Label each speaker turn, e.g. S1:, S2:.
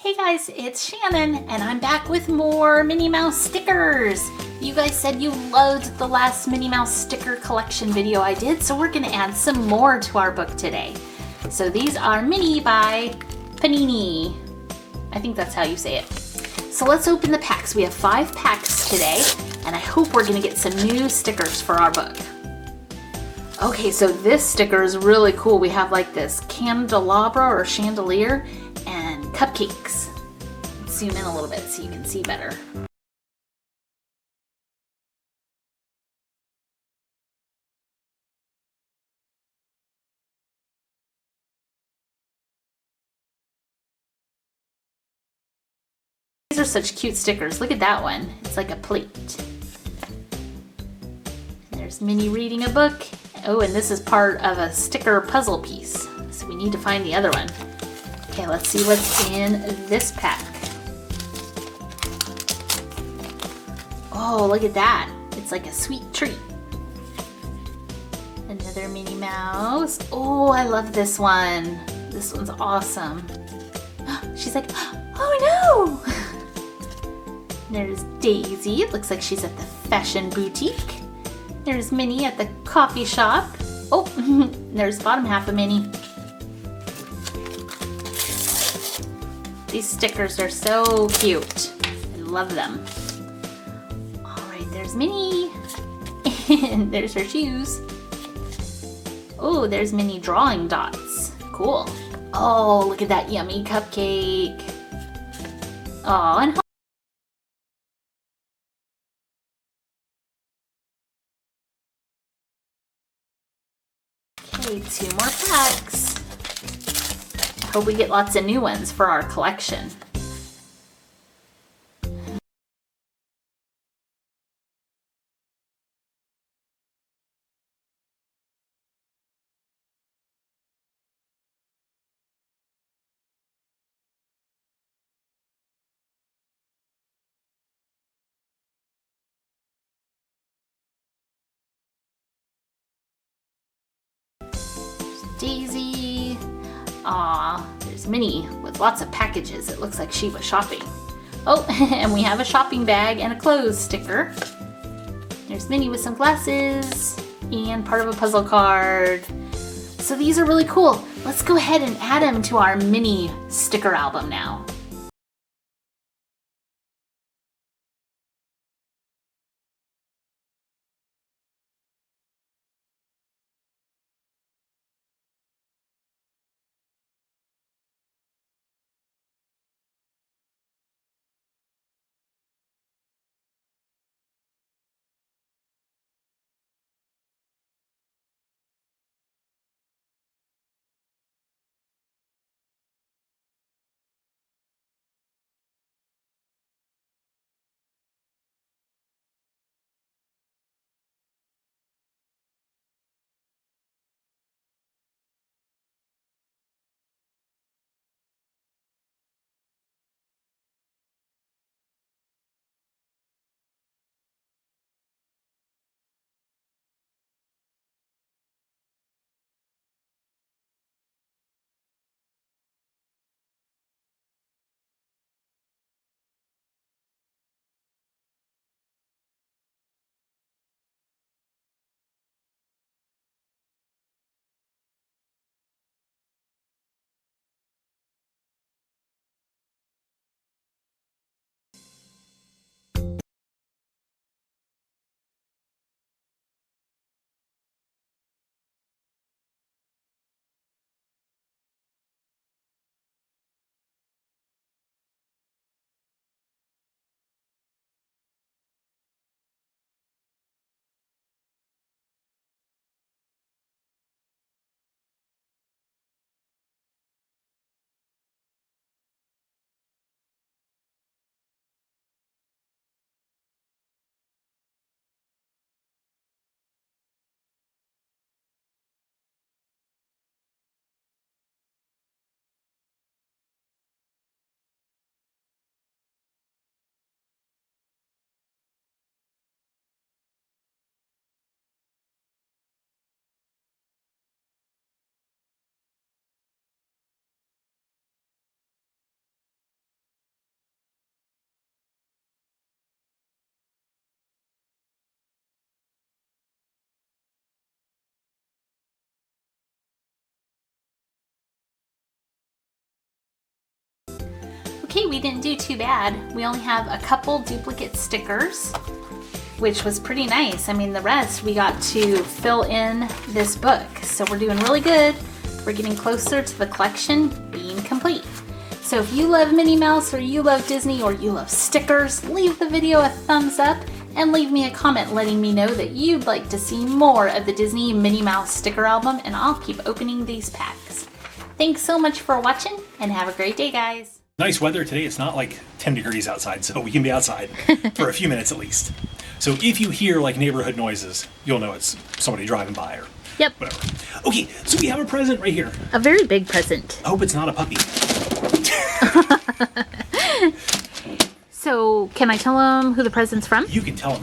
S1: Hey guys, it's Shannon, and I'm back with more Minnie Mouse stickers. You guys said you loved the last Minnie Mouse sticker collection video I did, so we're gonna add some more to our book today. So these are Minnie by Panini. I think that's how you say it. So let's open the packs. We have 5 packs today, and I hope we're gonna get some new stickers for our book. Okay, so this sticker is really cool. We have like this candelabra or chandelier and cupcakes. Let's zoom in a little bit so you can see better. These are such cute stickers. Look at that one. It's like a plate. And there's Minnie reading a book. Oh, and this is part of a sticker puzzle piece. So we need to find the other one. Okay, let's see what's in this pack. Oh, look at that. It's like a sweet treat. Another Minnie Mouse. Oh, I love this one. This one's awesome. She's like, oh no! There's Daisy. It looks like she's at the fashion boutique. There's Minnie at the coffee shop. Oh, there's the bottom half of Minnie. These stickers are so cute. I love them. All right, there's Minnie. And there's her shoes. Oh, there's Minnie drawing dots. Cool. Oh, look at that yummy cupcake. Oh, and okay, 2 more packs. I hope we get lots of new ones for our collection. Daisy. Aw, there's Minnie with lots of packages. It looks like she was shopping. Oh, and we have a shopping bag and a clothes sticker. There's Minnie with some glasses and part of a puzzle card. So these are really cool. Let's go ahead and add them to our Minnie sticker album now. Okay, we didn't do too bad. We only have a couple duplicate stickers, which was pretty nice. I mean, the rest we got to fill in this book. So we're doing really good. We're getting closer to the collection being complete. So if you love Minnie Mouse, or you love Disney, or you love stickers, leave the video a thumbs up and leave me a comment letting me know that you'd like to see more of the Disney Minnie Mouse sticker album, and I'll keep opening these packs. Thanks so much for watching, and have a great day, guys.
S2: Nice weather today. It's not like 10 degrees outside, so we can be outside for a few minutes at least. So if you hear like neighborhood noises, you'll know it's somebody driving by or whatever. Okay, so we have a present right here.
S1: A very big present.
S2: I hope it's not a puppy.
S1: So, can I tell them who the present's from?
S2: You can tell them